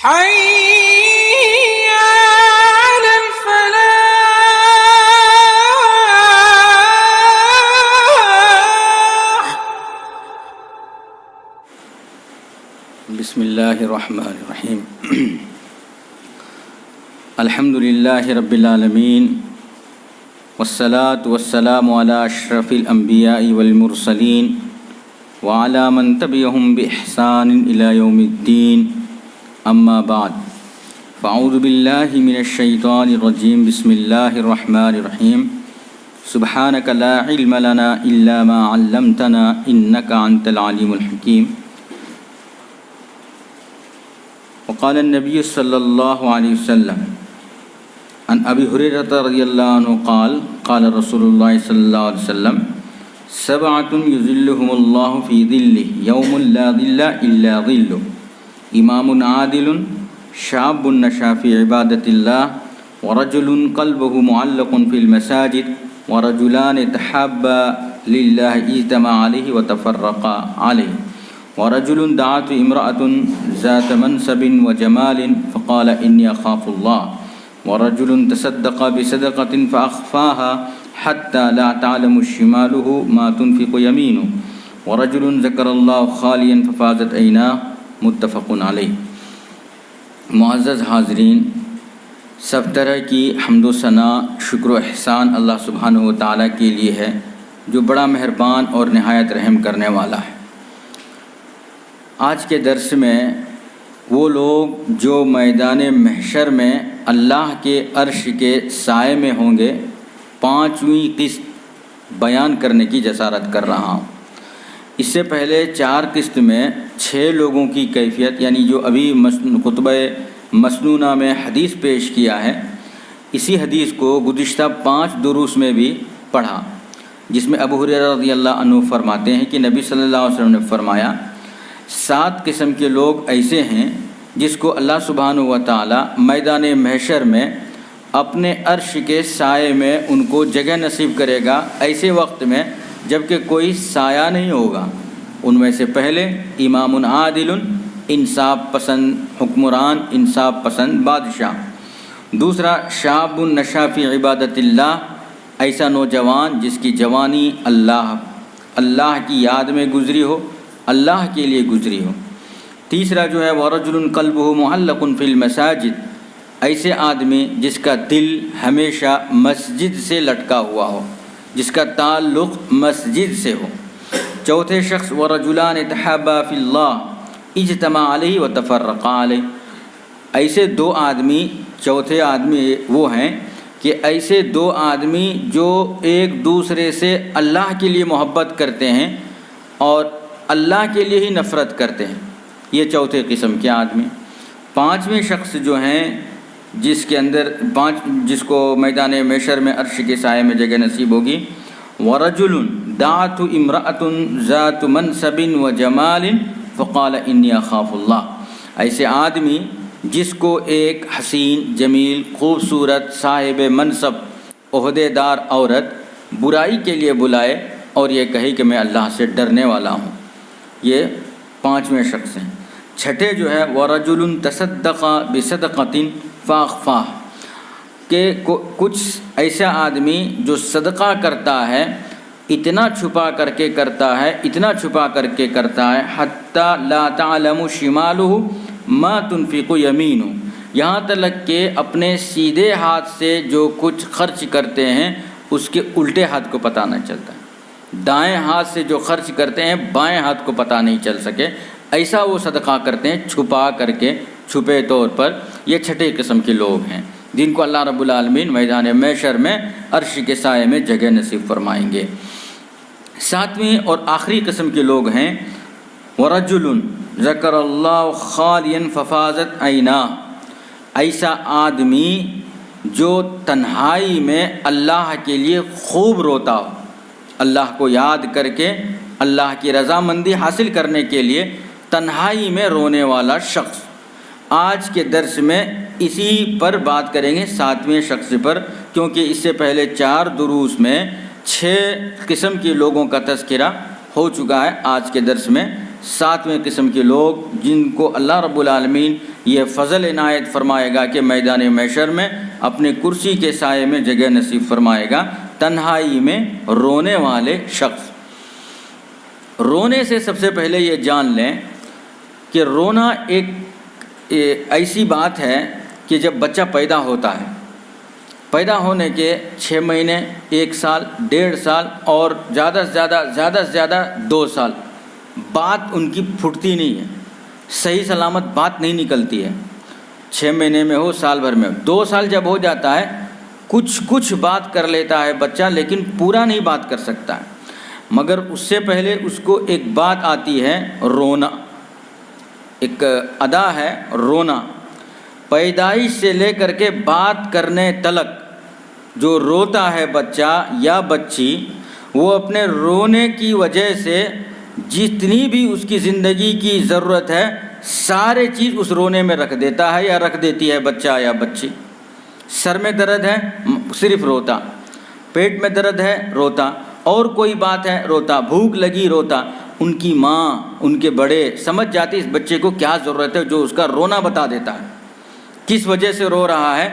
حي على الفلاح. بسم اللہ الرحمن الرحیم. الحمد للہ رب العالمین والصلاة والسلام علی اشرف الانبیاء والمرسلین وعلی من تبعهم بإحسان الی یوم الدین. اما بعد فاعوذ باللہ من الشیطان الرجیم. بسم اللہ الرحمن الرحیم. سبحانک لا علم لنا الا ما علمتنا انک انت العلیم الحکیم. وقال النبی صلی اللہ علیہ وسلم عن ابی ہریرہ رضی اللہ عنہ قال قال رسول اللہ صلی اللہ علیہ وسلم سبعۃ یظلهم اللہ فی ظلہ یوم لا ظل الا ظلہ امام عادل شاب نشا فی عبادۃ اللہ ورجل قلبه معلق فی المساجد ورجلان تحابا للہ اجتمعا علیہ وتفرقا علیہ ورجل دعت امرأة ذات منصب وجمال فقال إني أخاف الله ورجل تصدق بصدقة فأخفاها حتى لا تعلم شماله ما تنفق يمينه ورجل ذكر الله خاليا ففازت عيناه متفق علیہ. معزز حاضرین، سب طرح کی حمد و ثنا شکر و احسان اللہ سبحانہ و تعالیٰ کے لیے ہے جو بڑا مہربان اور نہایت رحم کرنے والا ہے. آج کے درس میں وہ لوگ جو میدان محشر میں اللہ کے عرش کے سائے میں ہوں گے، پانچویں قسط بیان کرنے کی جسارت کر رہا ہوں. اس سے پہلے 4 قسط میں 6 لوگوں کی کیفیت، یعنی جو ابھی خطبہ مسنونہ میں حدیث پیش کیا ہے، اسی حدیث کو گزشتہ 5 دروس میں بھی پڑھا، جس میں ابو ہریرہ رضی اللہ عنہ فرماتے ہیں کہ نبی صلی اللہ علیہ وسلم نے فرمایا 7 قسم کے لوگ ایسے ہیں جس کو اللہ سبحانہ و تعالی میدان محشر میں اپنے عرش کے سائے میں ان کو جگہ نصیب کرے گا، ایسے وقت میں جبکہ کوئی سایہ نہیں ہوگا. ان میں سے پہلے امام عادل، انصاف پسند حکمران، انصاف پسند بادشاہ. دوسرا شاب نشا فی عبادت اللہ، ایسا نوجوان جس کی جوانی اللہ کی یاد میں گزری ہو، اللہ کے لیے گزری ہو. تیسرا جو ہے ورجل قلبہ معلق فی المساجد، ایسے آدمی جس کا دل ہمیشہ مسجد سے لٹکا ہوا ہو، جس کا تعلق مسجد سے ہو. چوتھے شخص ورجلان تحابا فی اللہ اجتمعا علیہ وتفرقا علیہ، ایسے 2 آدمی، چوتھے آدمی وہ ہیں کہ ایسے 2 آدمی جو ایک دوسرے سے اللہ کے لیے محبت کرتے ہیں اور اللہ کے لیے ہی نفرت کرتے ہیں. یہ چوتھے قسم کے آدمی. 5ویں شخص جو ہیں جس کو میدان محشر میں عرش کے سائے میں جگہ نصیب ہوگی، ورجل دعت امرأة ذات منصب وجمال فقال انی اخاف اللہ، ایسے آدمی جس کو ایک حسین جمیل خوبصورت صاحب منصب عہدے دار عورت برائی کے لیے بلائے اور یہ کہے کہ میں اللہ سے ڈرنے والا ہوں. یہ 5ویں شخص ہیں. چھٹے جو ہے ورجل تصدق بصدقۃ فاخفاہ، کہ کچھ ایسا آدمی جو صدقہ کرتا ہے اتنا چھپا کر کے کرتا ہے حتی لا تعلم شمالہ ما تنفق یمینہ، یہاں تک کہ اپنے سیدھے ہاتھ سے جو کچھ خرچ کرتے ہیں اس کے الٹے ہاتھ کو پتہ نہ چلتا. دائیں ہاتھ سے جو خرچ کرتے ہیں بائیں ہاتھ کو پتہ نہیں چل سکے، ایسا وہ صدقہ کرتے ہیں چھپا کر کے، چھپے طور پر. یہ چھٹے قسم کے لوگ ہیں جن کو اللہ رب العالمین میدان محشر میں عرش کے سائے میں جگہ نصیب فرمائیں گے. 7ویں اور آخری قسم کے لوگ ہیں ورجل ذکر اللہ خالیا ففازت عیناہ، ایسا آدمی جو تنہائی میں اللہ کے لیے خوب روتا ہو، اللہ کو یاد کر کے اللہ کی رضامندی حاصل کرنے کے لیے تنہائی میں رونے والا شخص. آج کے درس میں اسی پر بات کریں گے، 7ویں شخص پر، کیونکہ اس سے پہلے 4 دروس میں 6 قسم کے لوگوں کا تذکرہ ہو چکا ہے. آج کے درس میں 7ویں قسم کے لوگ جن کو اللہ رب العالمین یہ فضل عنایت فرمائے گا کہ میدان محشر میں اپنے کرسی کے سائے میں جگہ نصیب فرمائے گا تنہائی میں رونے والے شخص۔ رونے سے سب سے پہلے یہ جان لیں کہ رونا ایک ایسی بات ہے کہ جب بچہ پیدا ہوتا ہے، پیدا ہونے کے 6 مہینے، 1 سال، 1.5 سال اور زیادہ سے زیادہ 2 سال بات ان کی پھٹتی نہیں ہے، صحیح سلامت بات نہیں نکلتی ہے۔ 6 مہینے میں ہو، سال بھر میں ہو، 2 سال جب ہو جاتا ہے کچھ بات کر لیتا ہے بچہ، لیکن پورا نہیں بات کر سکتا ہے۔ مگر اس سے پہلے اس کو ایک بات آتی ہے رونا، ایک ادا ہے رونا۔ پیدائش سے لے کر کے بات کرنے تلک جو روتا ہے بچہ یا بچی، وہ اپنے رونے کی وجہ سے جتنی بھی اس کی زندگی کی ضرورت ہے سارے چیز اس رونے میں رکھ دیتا ہے یا رکھ دیتی ہے بچہ یا بچی۔ سر میں درد ہے صرف روتا، پیٹ میں درد ہے روتا، اور کوئی بات ہے روتا، بھوک لگی روتا۔ ان کی ماں، ان کے بڑے سمجھ جاتی اس بچے کو کیا ضرورت ہے، جو اس کا رونا بتا دیتا ہے، کس وجہ سے رو رہا ہے۔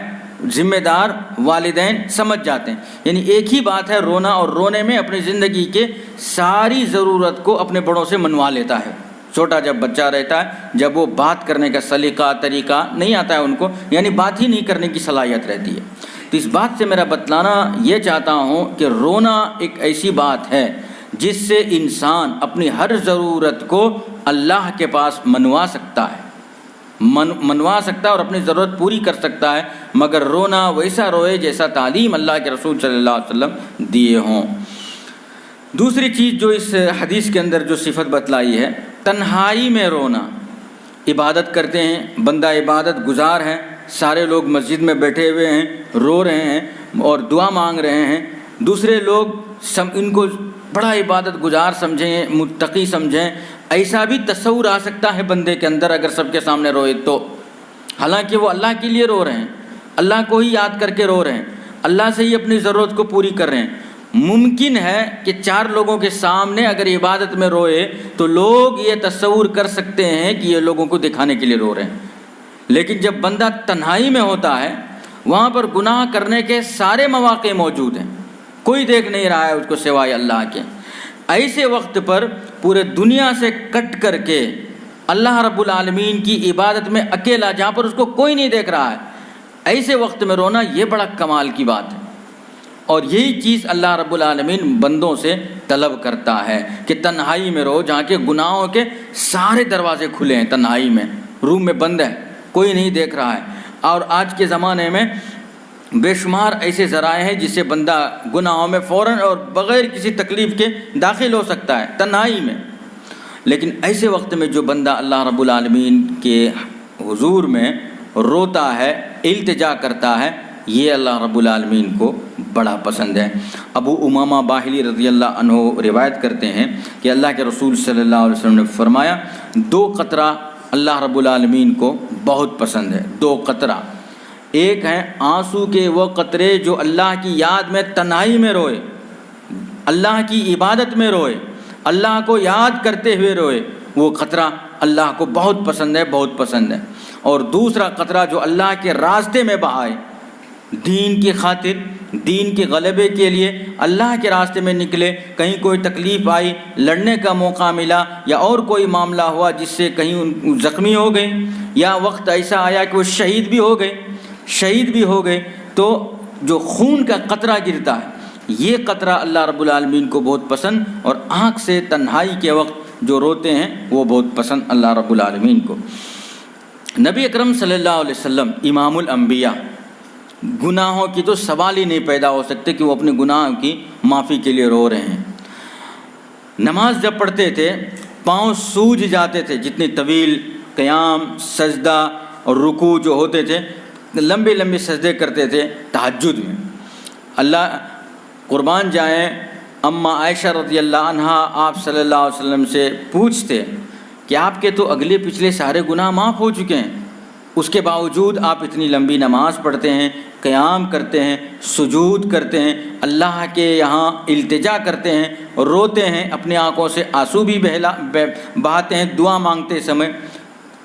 ذمہ دار والدین سمجھ جاتے ہیں۔ یعنی ایک ہی بات ہے رونا، اور رونے میں اپنی زندگی کے ساری ضرورت کو اپنے بڑوں سے منوا لیتا ہے۔ چھوٹا جب بچہ رہتا ہے، جب وہ بات کرنے کا سلیقہ طریقہ نہیں آتا ہے ان کو، یعنی بات ہی نہیں کرنے کی صلاحیت رہتی ہے۔ تو اس بات سے میرا بتلانا یہ چاہتا ہوں کہ رونا ایک ایسی بات ہے جس سے انسان اپنی ہر ضرورت کو اللہ کے پاس منوا سکتا ہے، اور اپنی ضرورت پوری کر سکتا ہے، مگر رونا ویسا روئے جیسا تعلیم اللہ کے رسول صلی اللہ علیہ وسلم دیے ہوں۔ دوسری چیز جو اس حدیث کے اندر جو صفت بتلائی ہے، تنہائی میں رونا۔ عبادت کرتے ہیں، بندہ عبادت گزار ہے، سارے لوگ مسجد میں بیٹھے ہوئے ہیں، رو رہے ہیں اور دعا مانگ رہے ہیں، دوسرے لوگ ان کو بڑا عبادت گزار سمجھیں، متقی سمجھیں، ایسا بھی تصور آ سکتا ہے بندے کے اندر اگر سب کے سامنے روئے تو، حالانکہ وہ اللہ کے لیے رو رہے ہیں، اللہ کو ہی یاد کر کے رو رہے ہیں، اللہ سے ہی اپنی ضرورت کو پوری کر رہے ہیں۔ ممکن ہے کہ 4 لوگوں کے سامنے اگر عبادت میں روئے تو لوگ یہ تصور کر سکتے ہیں کہ یہ لوگوں کو دکھانے کے لیے رو رہے ہیں، لیکن جب بندہ تنہائی میں ہوتا ہے وہاں پر گناہ کرنے کے سارے مواقع موجود ہیں، کوئی دیکھ نہیں رہا ہے اس کو سوائے اللہ کے۔ ایسے وقت پر پورے دنیا سے کٹ کر کے اللہ رب العالمین کی عبادت میں اکیلا، جہاں پر اس کو کوئی نہیں دیکھ رہا ہے، ایسے وقت میں رونا یہ بڑا کمال کی بات ہے، اور یہی چیز اللہ رب العالمین بندوں سے طلب کرتا ہے کہ تنہائی میں رو، جہاں کے گناہوں کے سارے دروازے کھلے ہیں، تنہائی میں روم میں بند ہے، کوئی نہیں دیکھ رہا ہے۔ اور آج کے زمانے میں بے شمار ایسے ذرائع ہیں جس سے بندہ گناہوں میں فوراً اور بغیر کسی تکلیف کے داخل ہو سکتا ہے تنہائی میں، لیکن ایسے وقت میں جو بندہ اللہ رب العالمین کے حضور میں روتا ہے، التجا کرتا ہے، یہ اللہ رب العالمین کو بڑا پسند ہے۔ ابو امامہ باہلی رضی اللہ عنہ روایت کرتے ہیں کہ اللہ کے رسول صلی اللہ علیہ وسلم نے فرمایا 2 قطرہ اللہ رب العالمین کو بہت پسند ہے، 2 قطرہ۔ ایک ہے آنسو کے وہ قطرے جو اللہ کی یاد میں تنہائی میں روئے، اللہ کی عبادت میں روئے، اللہ کو یاد کرتے ہوئے روئے، وہ قطرہ اللہ کو بہت پسند ہے، بہت پسند ہے۔ اور دوسرا قطرہ جو اللہ کے راستے میں بہائے، دین کی خاطر، دین کے غلبے کے لیے اللہ کے راستے میں نکلے، کہیں کوئی تکلیف آئی، لڑنے کا موقع ملا، یا اور کوئی معاملہ ہوا جس سے کہیں زخمی ہو گئے، یا وقت ایسا آیا کہ وہ شہید بھی ہو گئے، تو جو خون کا قطرہ گرتا ہے، یہ قطرہ اللہ رب العالمین کو بہت پسند، اور آنکھ سے تنہائی کے وقت جو روتے ہیں وہ بہت پسند اللہ رب العالمین کو۔ نبی اکرم صلی اللہ علیہ وسلم امام الانبیاء، گناہوں کی تو سوال ہی نہیں پیدا ہو سکتے کہ وہ اپنے گناہوں کی معافی کے لیے رو رہے ہیں۔ نماز جب پڑھتے تھے پاؤں سوج جاتے تھے، جتنی طویل قیام، سجدہ اور رکوع جو ہوتے تھے، لمبے لمبے سجدے کرتے تھے تہجد میں۔ اللہ قربان جائیں، اما عائشہ رضی اللہ عنہا آپ صلی اللہ علیہ وسلم سے پوچھتے کہ آپ کے تو اگلے پچھلے سارے گناہ معاف ہو چکے ہیں، اس کے باوجود آپ اتنی لمبی نماز پڑھتے ہیں، قیام کرتے ہیں، سجود کرتے ہیں، اللہ کے یہاں التجا کرتے ہیں، روتے ہیں، اپنی آنکھوں سے آنسو بھی بہاتے ہیں دعا مانگتے سمے،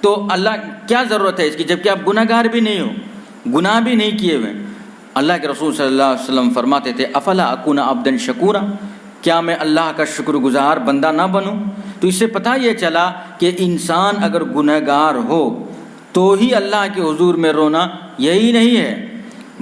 تو اللہ کیا ضرورت ہے اس کی، جبکہ آپ گناہ گار بھی نہیں ہو، گناہ بھی نہیں کیے ہوئے۔ اللہ کے رسول صلی اللہ علیہ وسلم فرماتے تھے افلا اکون عبدا شکورا، کیا میں اللہ کا شکر گزار بندہ نہ بنوں؟ تو اس سے پتہ یہ چلا کہ انسان اگر گناہ گار ہو تو ہی اللہ کے حضور میں رونا یہی نہیں ہے،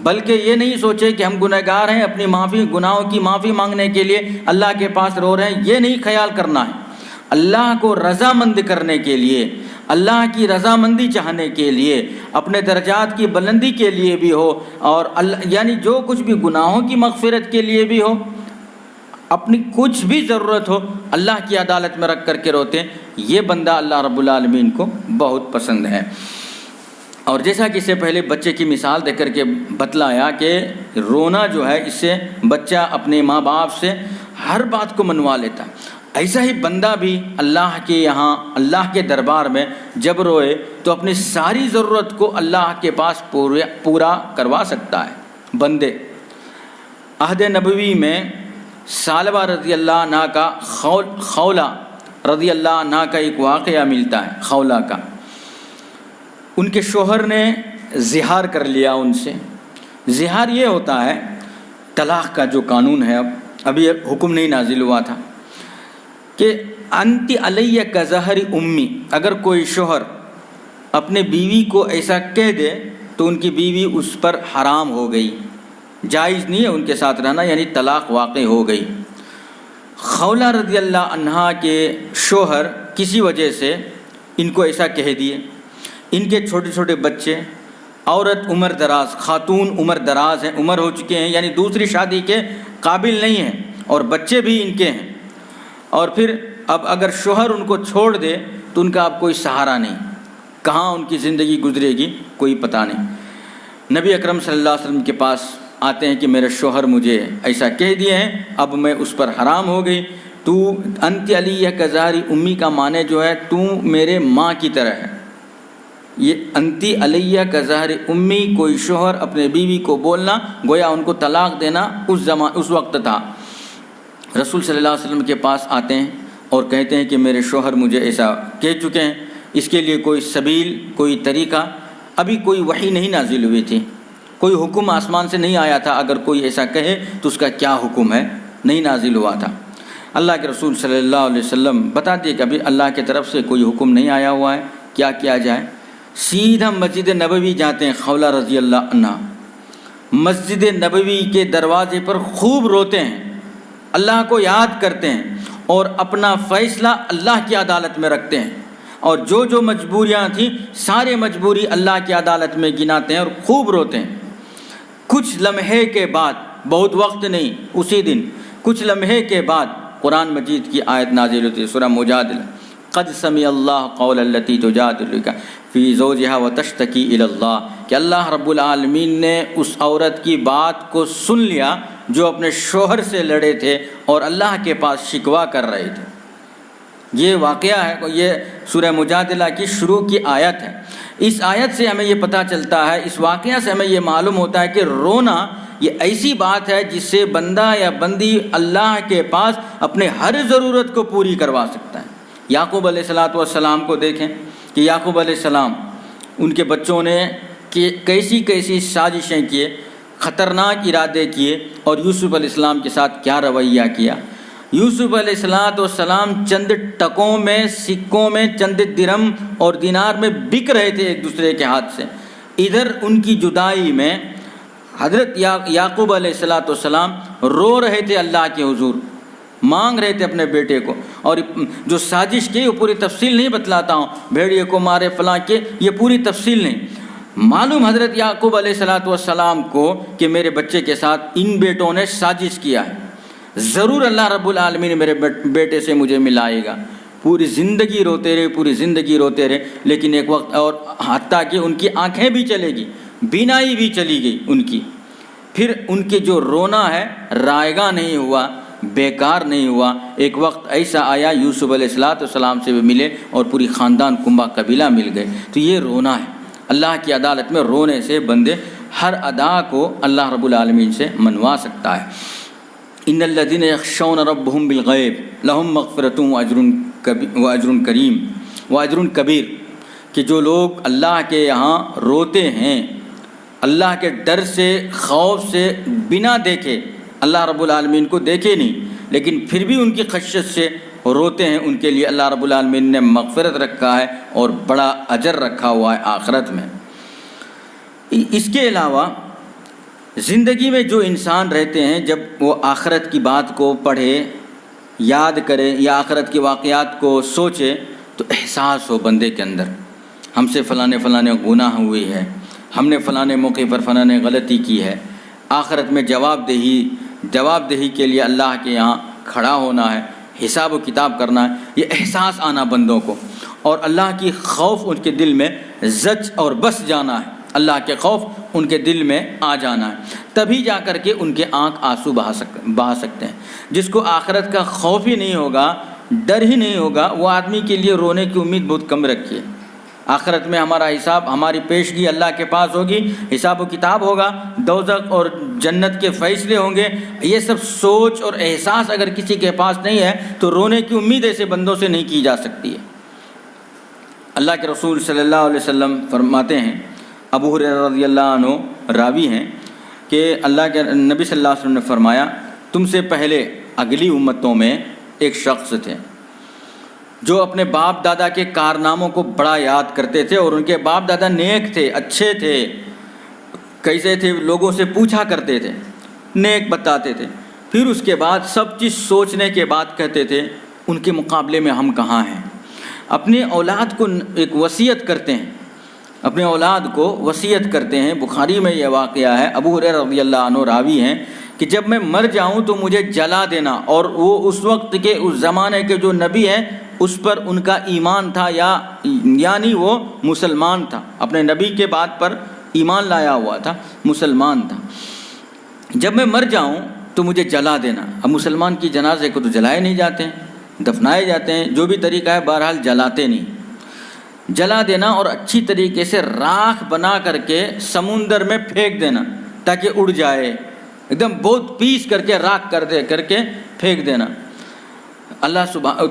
بلکہ یہ نہیں سوچے کہ ہم گناہ گار ہیں، اپنی گناہوں کی معافی مانگنے کے لیے اللہ کے پاس رو رہے ہیں، یہ نہیں خیال کرنا ہے۔ اللہ کو رضامند کرنے کے لیے، اللہ کی رضامندی چاہنے کے لیے، اپنے درجات کی بلندی کے لیے بھی ہو، اور یعنی جو کچھ بھی گناہوں کی مغفرت کے لیے بھی ہو، اپنی کچھ بھی ضرورت ہو، اللہ کی عدالت میں رکھ کر کے روتے ہیں، یہ بندہ اللہ رب العالمین کو بہت پسند ہے۔ اور جیسا کہ اس سے پہلے بچے کی مثال دے کر کے بتلایا کہ رونا جو ہے اس سے بچہ اپنے ماں باپ سے ہر بات کو منوا لیتا، ایسا ہی بندہ بھی اللہ کے یہاں، اللہ کے دربار میں جب روئے تو اپنی ساری ضرورت کو اللہ کے پاس پورا کروا سکتا ہے۔ بندے عہد نبوی میں ثعلبہ رضی اللہ عنہ کا خولہ رضی اللہ عنہ کا ایک واقعہ ملتا ہے۔ خولہ کا ان کے شوہر نے زہار کر لیا ان سے۔ زہار یہ ہوتا ہے، طلاق کا جو قانون ہے، ابھی حکم نہیں نازل ہوا تھا کہ انت علیہ کظہر امی، اگر کوئی شوہر اپنے بیوی کو ایسا کہہ دے تو ان کی بیوی اس پر حرام ہو گئی، جائز نہیں ہے ان کے ساتھ رہنا، یعنی طلاق واقع ہو گئی۔ خولہ رضی اللہ عنہا کے شوہر کسی وجہ سے ان کو ایسا کہہ دیے، ان کے چھوٹے چھوٹے بچے، عورت عمر دراز، خاتون عمر دراز ہیں، عمر ہو چکے ہیں، یعنی دوسری شادی کے قابل نہیں ہیں، اور بچے بھی ان کے ہیں، اور پھر اب اگر شوہر ان کو چھوڑ دے تو ان کا اب کوئی سہارا نہیں، کہاں ان کی زندگی گزرے گی کوئی پتہ نہیں۔ نبی اکرم صلی اللہ علیہ وسلم کے پاس آتے ہیں کہ میرے شوہر مجھے ایسا کہہ دیے ہیں، اب میں اس پر حرام ہو گئی، تو انت علیہ کظہر امی کا معنی جو ہے تو میرے ماں کی طرح ہے۔ یہ انتی علیہ کظہر امی، کوئی شوہر اپنے بیوی کو بولنا گویا ان کو طلاق دینا اس وقت تھا۔ رسول صلی اللہ علیہ وسلم کے پاس آتے ہیں اور کہتے ہیں کہ میرے شوہر مجھے ایسا کہہ چکے ہیں، اس کے لیے کوئی سبیل، کوئی طریقہ؟ ابھی کوئی وحی نہیں نازل ہوئی تھی، کوئی حکم آسمان سے نہیں آیا تھا، اگر کوئی ایسا کہے تو اس کا کیا حکم ہے، نہیں نازل ہوا تھا۔ اللہ کے رسول صلی اللہ علیہ وسلم بتا دیے کہ ابھی اللہ کی طرف سے کوئی حکم نہیں آیا ہوا ہے، کیا کیا جائے؟ سیدھا مسجد نبوی جاتے ہیں خولہ رضی اللہ عنہ، مسجد نبوی کے دروازے پر خوب روتے ہیں، اللہ کو یاد کرتے ہیں اور اپنا فیصلہ اللہ کی عدالت میں رکھتے ہیں، اور جو جو مجبوریاں تھیں سارے مجبوری اللہ کی عدالت میں گناتے ہیں اور خوب روتے ہیں۔ کچھ لمحے کے بعد، بہت وقت نہیں، اسی دن کچھ لمحے کے بعد قرآن مجید کی آیت نازل ہوتی ہے، سورہ مجادلہ، قد سمع اللہ قول التی تجادلک فی زوجہا وتشتکی الی اللہ، کہ اللہ رب العالمین نے اس عورت کی بات کو سن لیا جو اپنے شوہر سے لڑے تھے اور اللہ کے پاس شکوہ کر رہے تھے۔ یہ واقعہ ہے، یہ سورہ مجادلہ کی شروع کی آیت ہے۔ اس آیت سے ہمیں یہ پتہ چلتا ہے، اس واقعہ سے ہمیں یہ معلوم ہوتا ہے کہ رونا یہ ایسی بات ہے جس سے بندہ یا بندی اللہ کے پاس اپنے ہر ضرورت کو پوری کروا سکتا ہے۔ یعقوب علیہ السلام کو دیکھیں کہ یعقوب علیہ السلام، ان کے بچوں نے کیسی کیسی سازشیں کیے، خطرناک ارادے کیے، اور یوسف علیہ السلام کے ساتھ کیا رویہ کیا۔ یوسف علیہ السلام چند ٹکوں میں، سکوں میں، چند درہم اور دینار میں بک رہے تھے ایک دوسرے کے ہاتھ سے۔ ادھر ان کی جدائی میں حضرت یعقوب علیہ السلام رو رہے تھے اللہ کے حضور، مانگ رہے تھے اپنے بیٹے کو، اور جو سازش کی وہ پوری تفصیل نہیں بتلاتا ہوں، بھیڑیے کو مارے فلاں کے، یہ پوری تفصیل نہیں معلوم۔ حضرت یعقوب علیہ السلام کو کہ میرے بچے کے ساتھ ان بیٹوں نے سازش کیا ہے، ضرور اللہ رب العالمین میرے بیٹے سے مجھے ملائے گا۔ پوری زندگی روتے رہے، پوری زندگی روتے رہے، لیکن ایک وقت اور حتیٰ کہ ان کی آنکھیں بھی چلے گی، بینائی بھی چلی گئی ان کی، پھر ان کے جو رونا ہے رائگاں نہیں ہوا، بیکار نہیں ہوا۔ ایک وقت ایسا آیا یوسف علیہ السلام سے بھی ملے اور پوری خاندان کنبہ قبیلہ مل گئے۔ تو یہ رونا ہے، اللہ کی عدالت میں رونے سے بندے ہر ادا کو اللہ رب العالمین سے منوا سکتا ہے۔ ان الذین یخشون ربهم بالغیب لہم مغفرۃ واجر کریم واجر کبیر، کہ جو لوگ اللہ کے یہاں روتے ہیں، اللہ کے ڈر سے، خوف سے، بنا دیکھے، اللہ رب العالمین کو دیکھے نہیں لیکن پھر بھی ان کی خشیت سے روتے ہیں، ان کے لیے اللہ رب العالمین نے مغفرت رکھا ہے اور بڑا اجر رکھا ہوا ہے آخرت میں۔ اس کے علاوہ زندگی میں جو انسان رہتے ہیں، جب وہ آخرت کی بات کو پڑھے، یاد کرے یا آخرت کے واقعات کو سوچے تو احساس ہو بندے کے اندر، ہم سے فلانے گناہ ہوئی ہے، ہم نے فلانے موقع پر فلانے غلطی کی ہے، آخرت میں جواب دہی کے لیے اللہ کے یہاں کھڑا ہونا ہے، حساب و کتاب کرنا ہے، یہ احساس آنا بندوں کو، اور اللہ کی خوف ان کے دل میں زچ اور بس جانا ہے، اللہ کے خوف ان کے دل میں آ جانا ہے، تبھی جا کر کے ان کے آنکھ آنسو بہا سکتے ہیں۔ جس کو آخرت کا خوف ہی نہیں ہوگا، ڈر ہی نہیں ہوگا، وہ آدمی کے لیے رونے کی امید بہت کم رکھیے۔ آخرت میں ہمارا حساب، ہماری پیشگی اللہ کے پاس ہوگی، حساب و کتاب ہوگا، دوزخ اور جنت کے فیصلے ہوں گے، یہ سب سوچ اور احساس اگر کسی کے پاس نہیں ہے تو رونے کی امید ایسے بندوں سے نہیں کی جا سکتی ہے۔ اللہ کے رسول صلی اللہ علیہ وسلم فرماتے ہیں، ابو ہریرہ رضی اللہ عنہ راوی ہیں کہ اللہ کے نبی صلی اللہ علیہ وسلم نے فرمایا، تم سے پہلے اگلی امتوں میں ایک شخص تھے جو اپنے باپ دادا کے کارناموں کو بڑا یاد کرتے تھے، اور ان کے باپ دادا نیک تھے، اچھے تھے، کیسے تھے لوگوں سے پوچھا کرتے تھے، نیک بتاتے تھے، پھر اس کے بعد سب چیز سوچنے کے بعد کہتے تھے ان کے مقابلے میں ہم کہاں ہیں۔ اپنے اولاد کو ایک وصیت کرتے ہیں، اپنے اولاد کو وصیت کرتے ہیں۔ بخاری میں یہ واقعہ ہے، ابو ہریرہ رضی اللہ عنہ راوی ہیں کہ جب میں مر جاؤں تو مجھے جلا دینا، اور وہ اس وقت کے، اس زمانے کے جو نبی ہیں اس پر ان کا ایمان تھا، یعنی وہ مسلمان تھا، اپنے نبی کے بات پر ایمان لایا ہوا تھا، مسلمان تھا۔ جب میں مر جاؤں تو مجھے جلا دینا۔ اب مسلمان کی جنازے کو تو جلائے نہیں جاتے ہیں، دفنائے جاتے ہیں، جو بھی طریقہ ہے، بہرحال جلاتے نہیں، جلا دینا، اور اچھی طریقے سے راکھ بنا کر کے سمندر میں پھینک دینا تاکہ اڑ جائے، ایک دم بہت پیس کر کے راکھ کر کے پھینک دینا۔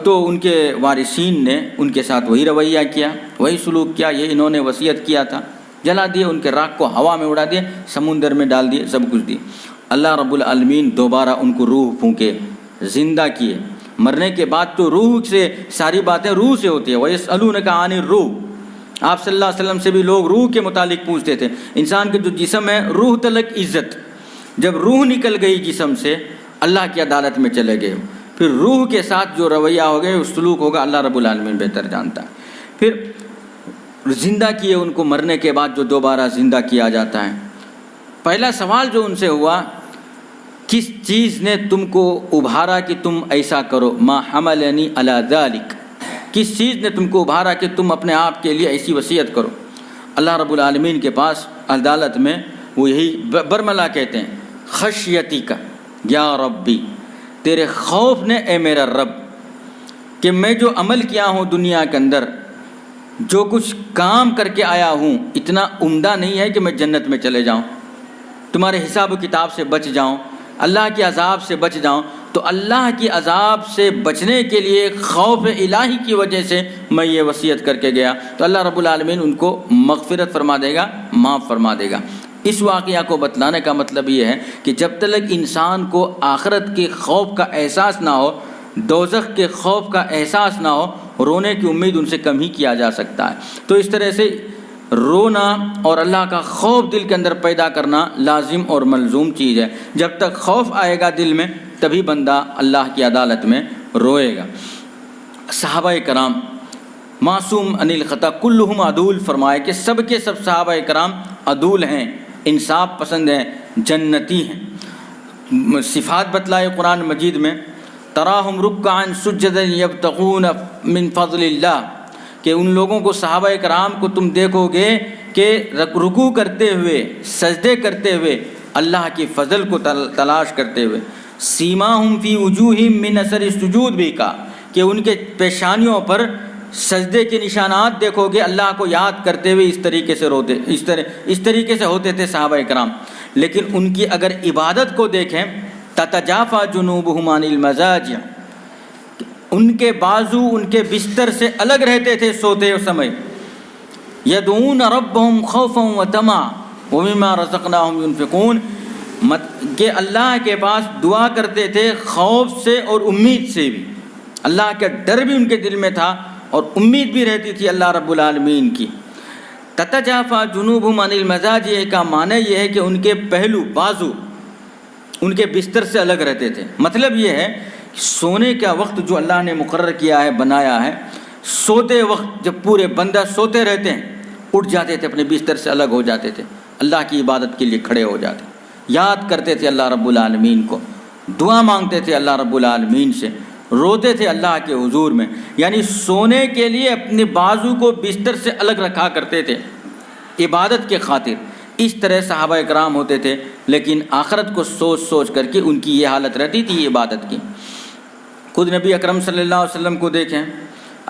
تو ان کے وارثین نے ان کے ساتھ وہی رویہ کیا، وہی سلوک کیا، یہ انہوں نے وصیت کیا تھا، جلا دیے، ان کے راکھ کو ہوا میں اڑا دیے، سمندر میں ڈال دیے، سب کچھ دیے۔ اللہ رب العالمین دوبارہ ان کو روح پھونکے، زندہ کیے۔ مرنے کے بعد تو روح سے ساری باتیں روح سے ہوتی ہیں۔ وَيَسْأَلُونَكَ عَنِ الرُّوحِ، آپ صلی اللہ علیہ وسلم سے بھی لوگ روح کے متعلق پوچھتے تھے۔ انسان کے جو جسم ہے، روح تلک عزت، جب روح نکل گئی جسم سے اللہ کی عدالت میں چلے گئے، پھر روح کے ساتھ جو رویہ ہوگا، اس سلوک ہوگا، اللہ رب العالمین بہتر جانتا ہے۔ پھر زندہ کیے ان کو، مرنے کے بعد جو دوبارہ زندہ کیا جاتا ہے۔ پہلا سوال جو ان سے ہوا، کس چیز نے تم کو ابھارا کہ تم ایسا کرو؟ ما حملنی علی ذلک، کس چیز نے تم کو ابھارا کہ تم اپنے آپ کے لیے ایسی وصیت کرو؟ اللہ رب العالمین کے پاس عدالت میں وہ یہی برملا کہتے ہیں، خشیتی کا یا ربی، تیرے خوف نے اے میرا رب، کہ میں جو عمل کیا ہوں دنیا کے اندر، جو کچھ کام کر کے آیا ہوں، اتنا عمدہ نہیں ہے کہ میں جنت میں چلے جاؤں، تمہارے حساب و کتاب سے بچ جاؤں، اللہ کے عذاب سے بچ جاؤں۔ تو اللہ کی عذاب سے بچنے کے لیے خوف الہی کی وجہ سے میں یہ وصیت کر کے گیا، تو اللہ رب العالمین ان کو مغفرت فرما دے گا، معاف فرما دے گا۔ اس واقعہ کو بتلانے کا مطلب یہ ہے کہ جب تک انسان کو آخرت کے خوف کا احساس نہ ہو، دوزخ کے خوف کا احساس نہ ہو، رونے کی امید ان سے کم ہی کیا جا سکتا ہے۔ تو اس طرح سے رونا اور اللہ کا خوف دل کے اندر پیدا کرنا لازم اور ملزوم چیز ہے۔ جب تک خوف آئے گا دل میں، تبھی بندہ اللہ کی عدالت میں روئے گا۔ صحابہ کرام معصوم عن الخطا کلہم عدول، فرمائے کہ سب کے سب صحابہ کرام عدول ہیں، انصاف پسند ہیں، جنتی ہیں۔ صفات بتلائے قرآن مجید میں، تراہم رکعا سجدا یبتغون من فضل اللہ، کہ ان لوگوں کو، صحابہ کرام کو تم دیکھو گے کہ رکوع کرتے ہوئے، سجدے کرتے ہوئے، اللہ کی فضل کو تلاش کرتے ہوئے۔ سیماہم فی وجوہہم من اثر السجود بھی کہا کہ ان کے پیشانیوں پر سجدے کے نشانات دیکھو گے، اللہ کو یاد کرتے ہوئے اس طریقے سے روتے، اس طریقے سے ہوتے تھے صحابہ کرام۔ لیکن ان کی اگر عبادت کو دیکھیں، تتجافا جنوبہم عن المضاجع، ان کے بازو ان کے بستر سے الگ رہتے تھے سوتے سمے، یدعون ربهم خوفا وطمعا ومما رزقناهم ينفقون، کہ اللہ کے پاس دعا کرتے تھے خوف سے اور امید سے بھی، اللہ کا ڈر بھی ان کے دل میں تھا اور امید بھی رہتی تھی اللہ رب العالمین کی۔ تتجافا جنوبهم عن المضاجع کا معنی یہ ہے کہ ان کے پہلو بازو ان کے بستر سے الگ رہتے تھے۔ مطلب یہ ہے کہ سونے کا وقت جو اللہ نے مقرر کیا ہے، بنایا ہے، سوتے وقت جب پورے بندہ سوتے رہتے ہیں اٹھ جاتے تھے، اپنے بستر سے الگ ہو جاتے تھے، اللہ کی عبادت کے لیے کھڑے ہو جاتے، یاد کرتے تھے اللہ رب العالمین کو، دعا مانگتے تھے اللہ رب العالمین سے، روتے تھے اللہ کے حضور میں، یعنی سونے کے لیے اپنے بازو کو بستر سے الگ رکھا کرتے تھے عبادت کے خاطر۔ اس طرح صحابہ کرام ہوتے تھے، لیکن آخرت کو سوچ سوچ کر کے ان کی یہ حالت رہتی تھی عبادت کی۔ خود نبی اکرم صلی اللہ علیہ وسلم کو دیکھیں،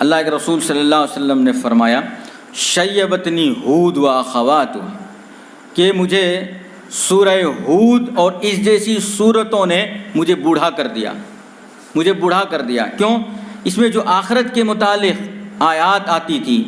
اللہ کے رسول صلی اللہ علیہ وسلم نے فرمایا شیبتنی ہود و اخواتہ، کہ مجھے سورہ ہود اور اس جیسی صورتوں نے مجھے بوڑھا کر دیا، مجھے بوڑھا کر دیا۔ کیوں؟ اس میں جو آخرت کے متعلق آیات آتی تھی،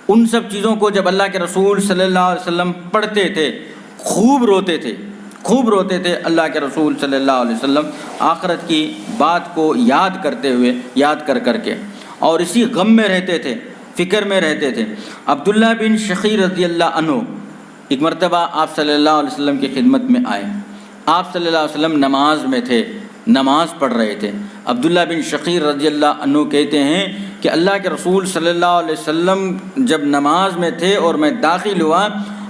ان سب چیزوں کو جب اللہ کے رسول صلی اللہ علیہ وسلم پڑھتے تھے خوب روتے تھے، خوب روتے تھے۔ اللہ کے رسول صلی اللہ علیہ وسلم آخرت کی بات کو یاد کرتے ہوئے، یاد کر کے، اور اسی غم میں رہتے تھے، فکر میں رہتے تھے۔ عبداللہ بن شقیق رضی اللہ عنہ ایک مرتبہ آپ صلی اللہ علیہ وسلم کی خدمت میں آئے۔ آپ صلی اللہ علیہ وسلم نماز میں تھے، نماز پڑھ رہے تھے۔ عبداللہ بن شقیق رضی اللہ عنہ کہتے ہیں کہ اللہ کے رسول صلی اللہ علیہ وسلم جب نماز میں تھے اور میں داخل ہوا،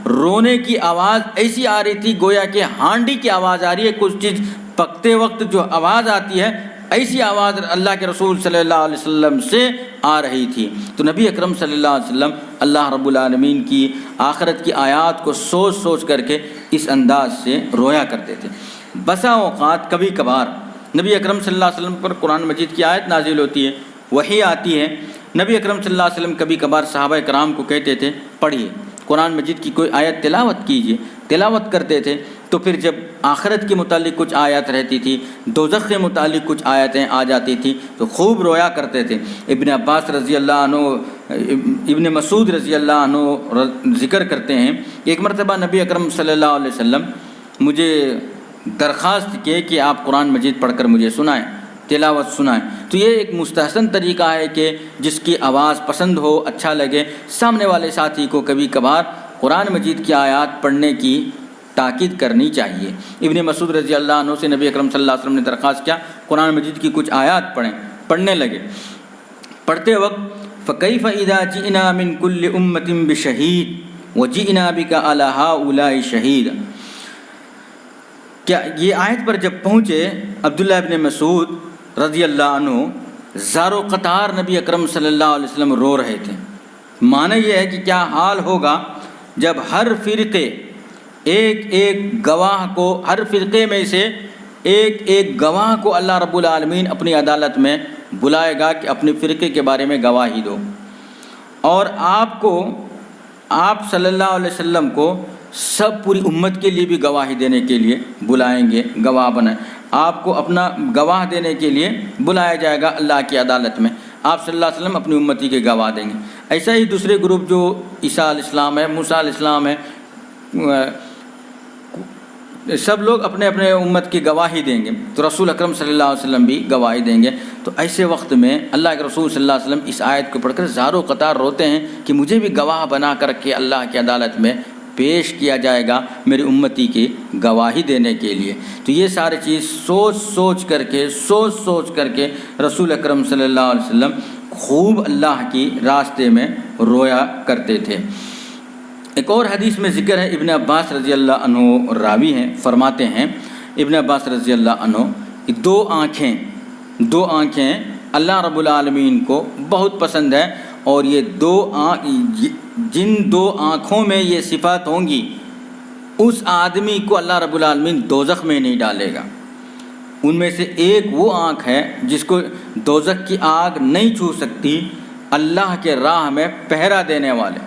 رونے کی آواز ایسی آ رہی تھی گویا کہ ہانڈی کی آواز آ رہی ہے، کچھ چیز پکتے وقت جو آواز آتی ہے ایسی آواز اللہ کے رسول صلی اللہ علیہ وسلم سے آ رہی تھی۔ تو نبی اکرم صلی اللہ علیہ وسلم اللہ رب العالمین کی آخرت کی آیات کو سوچ سوچ کر کے اس انداز سے رویا کرتے تھے۔ بسا اوقات کبھی کبھار نبی اکرم صلی اللہ علیہ وسلم پر قرآن مجید کی آیت نازل ہوتی ہے، وحی آتی ہے، نبی اکرم صلی اللہ علیہ وسلم کبھی کبھار صحابہ کرام کو کہتے تھے پڑھیے قرآن مجید کی کوئی آیت تلاوت کیجیے، تلاوت کرتے تھے۔ تو پھر جب آخرت کے متعلق کچھ آیات رہتی تھی، دوزخ کے متعلق کچھ آیتیں آ جاتی تھی تو خوب رویا کرتے تھے۔ ابن عباس رضی اللہ عنہ، ابن مسعود رضی اللہ عنہ ذکر کرتے ہیں، ایک مرتبہ نبی اکرم صلی اللہ علیہ وسلم مجھے درخواست کی کہ آپ قرآن مجید پڑھ کر مجھے سنائیں، تلاوت سنائیں۔ تو یہ ایک مستحسن طریقہ ہے کہ جس کی آواز پسند ہو، اچھا لگے، سامنے والے ساتھی کو کبھی کبھار قرآن مجید کی آیات پڑھنے کی تاکید کرنی چاہیے۔ ابن مسعود رضی اللہ عنہ سے نبی اکرم صلی اللہ علیہ وسلم نے درخواست کیا قرآن مجید کی کچھ آیات پڑھیں، پڑھنے لگے۔ پڑھتے وقت فَكَيْفَ إِذَا جِئْنَا مِن كُلِّ أُمَّةٍ بِشَهِيدٍ وَجِئْنَا بِكَ عَلَى هَؤُلَاءِ شَهِيدًا، کیا یہ آیت پر جب پہنچے عبداللہ ابن مسعود رضی اللہ عنہ زار و قطار نبی اکرم صلی اللہ علیہ وسلم رو رہے تھے۔ معنی یہ ہے کہ کیا حال ہوگا جب ہر فرقے ایک ایک گواہ کو، ہر فرقے میں سے ایک ایک گواہ کو اللہ رب العالمین اپنی عدالت میں بلائے گا کہ اپنے فرقے کے بارے میں گواہی دو، اور آپ صلی اللہ علیہ وسلم کو سب پوری امت کے لیے بھی گواہی دینے کے لیے بلائیں گے، گواہ بنائیں، آپ کو اپنا گواہ دینے کے لیے بلایا جائے گا اللہ کی عدالت میں، آپ صلی اللہ علیہ وسلم اپنی امتی کے گواہ دیں گے۔ ایسا ہی دوسرے گروپ جو عیسیٰ علیہ السلام ہے، موسیٰ علیہ السلام ہے، سب لوگ اپنے اپنے امت کی گواہی دیں گے، تو رسول اکرم صلی اللہ علیہ وسلم بھی گواہی دیں گے۔ تو ایسے وقت میں اللہ کے رسول صلی اللہ علیہ وسلم اس آیت کو پڑھ کر زار و قطار روتے ہیں کہ مجھے بھی گواہ بنا کر کے اللہ کی عدالت میں پیش کیا جائے گا میری امتی کی گواہی دینے کے لیے۔ تو یہ ساری چیز سوچ سوچ کر کے رسول اکرم صلی اللہ علیہ وسلم خوب اللہ کی راستے میں رویا کرتے تھے۔ ایک اور حدیث میں ذکر ہے، ابن عباس رضی اللہ عنہ راوی ہیں، فرماتے ہیں ابن عباس رضی اللہ عنہ کہ دو آنکھیں اللہ رب العالمین کو بہت پسند ہے، اور یہ جن دو آنکھوں میں یہ صفات ہوں گی اس آدمی کو اللہ رب العالمین دوزخ میں نہیں ڈالے گا۔ ان میں سے ایک وہ آنکھ ہے جس کو دوزخ کی آگ نہیں چھو سکتی، اللہ کے راہ میں پہرا دینے والے،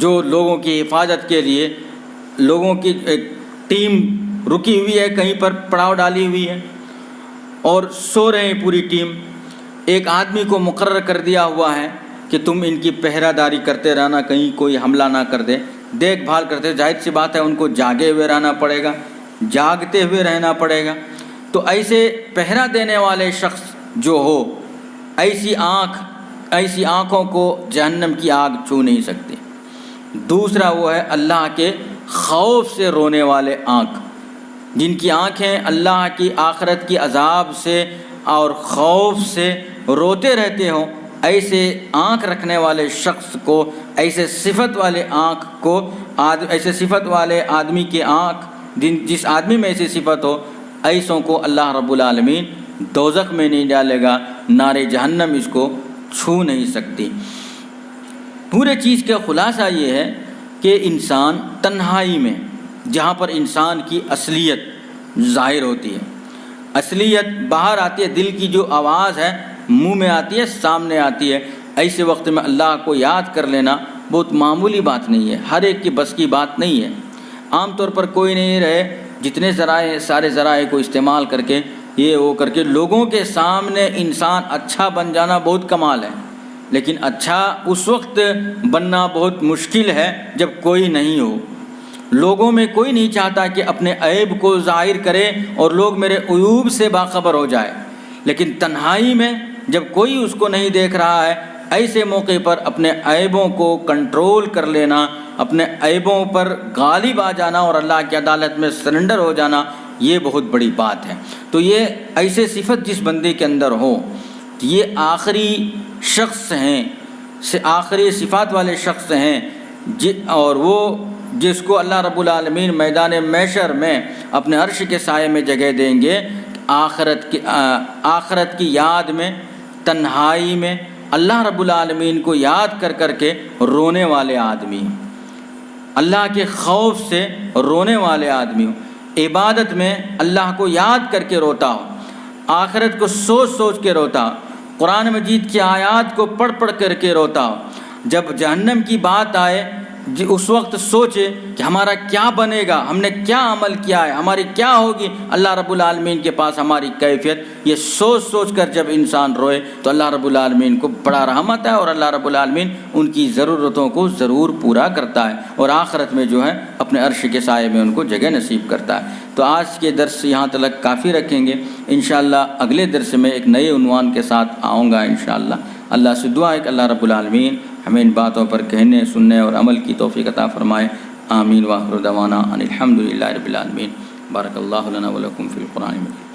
جو لوگوں کی حفاظت کے لیے، لوگوں کی ایک ٹیم رکی ہوئی ہے، کہیں پر پڑاؤ ڈالی ہوئی ہے اور سو رہے ہیں پوری ٹیم، ایک آدمی کو مقرر کر دیا ہوا ہے کہ تم ان کی پہرہ داری کرتے رہنا، کہیں کوئی حملہ نہ کر دے، دیکھ بھال کرتے، ظاہر سی بات ہے ان کو جاگے ہوئے رہنا پڑے گا، جاگتے ہوئے رہنا پڑے گا۔ تو ایسے پہرہ دینے والے شخص جو ہو، ایسی آنکھوں کو جہنم کی آگ چھو نہیں سکتی۔ دوسرا وہ ہے اللہ کے خوف سے رونے والے آنکھ، جن کی آنکھیں اللہ کی آخرت کی عذاب سے اور خوف سے روتے رہتے ہوں، ایسے آنکھ رکھنے والے شخص کو، ایسے صفت والے آنکھ کو، ایسے صفت والے آدمی کی آنکھ، جس آدمی میں ایسی صفت ہو، ایسوں کو اللہ رب العالمین دوزخ میں نہیں ڈالے گا، نار جہنم اس کو چھو نہیں سکتی۔ پورے چیز کا خلاصہ یہ ہے کہ انسان تنہائی میں، جہاں پر انسان کی اصلیت ظاہر ہوتی ہے، اصلیت باہر آتی ہے، دل کی جو آواز ہے منہ میں آتی ہے، سامنے آتی ہے، ایسے وقت میں اللہ کو یاد کر لینا بہت معمولی بات نہیں ہے، ہر ایک کی بس کی بات نہیں ہے۔ عام طور پر کوئی نہیں رہے، جتنے ذرائع، سارے ذرائع کو استعمال کر کے، یہ وہ کر کے لوگوں کے سامنے انسان اچھا بن جانا بہت کمال ہے، لیکن اچھا اس وقت بننا بہت مشکل ہے جب کوئی نہیں ہو۔ لوگوں میں کوئی نہیں چاہتا کہ اپنے عیب کو ظاہر کرے اور لوگ میرے عیوب سے باخبر ہو جائے، لیکن تنہائی میں جب کوئی اس کو نہیں دیکھ رہا ہے، ایسے موقع پر اپنے عیبوں کو کنٹرول کر لینا، اپنے عیبوں پر غالب آ جانا اور اللہ کی عدالت میں سرنڈر ہو جانا، یہ بہت بڑی بات ہے۔ تو یہ ایسے صفت جس بندے کے اندر ہو، یہ آخری شخص ہیں، آخری صفات والے شخص ہیں، اور وہ جس کو اللہ رب العالمین میدان محشر میں اپنے عرش کے سائے میں جگہ دیں گے، آخرت کی یاد میں، تنہائی میں اللہ رب العالمین کو یاد کر کر کے رونے والے آدمی، اللہ کے خوف سے رونے والے آدمی ہو، عبادت میں اللہ کو یاد کر کے روتا ہو، آخرت کو سوچ سوچ کے روتا ہو، قرآن مجید کی آیات کو پڑھ پڑھ کر کے روتا ہو، جب جہنم کی بات آئے اس وقت سوچے کہ ہمارا کیا بنے گا، ہم نے کیا عمل کیا ہے، ہماری کیا ہوگی اللہ رب العالمین کے پاس ہماری کیفیت، یہ سوچ سوچ کر جب انسان روئے تو اللہ رب العالمین کو بڑا رحمت ہے، اور اللہ رب العالمین ان کی ضرورتوں کو ضرور پورا کرتا ہے، اور آخرت میں جو ہے اپنے عرش کے سائے میں ان کو جگہ نصیب کرتا ہے۔ تو آج کے درس یہاں تک کافی رکھیں گے، انشاءاللہ اگلے درس میں ایک نئے عنوان کے ساتھ آؤں گا انشاءاللہ۔ اللہ سے دعا ہے کہ اللہ رب العالمین ہمیں ان باتوں پر کہنے، سننے اور عمل کی توفیق عطا فرمائے۔ آمین۔ وآخر دعوانا ان الحمد للہ رب العالمین۔ بارک اللہ لنا ولکم فی القرآن المجید۔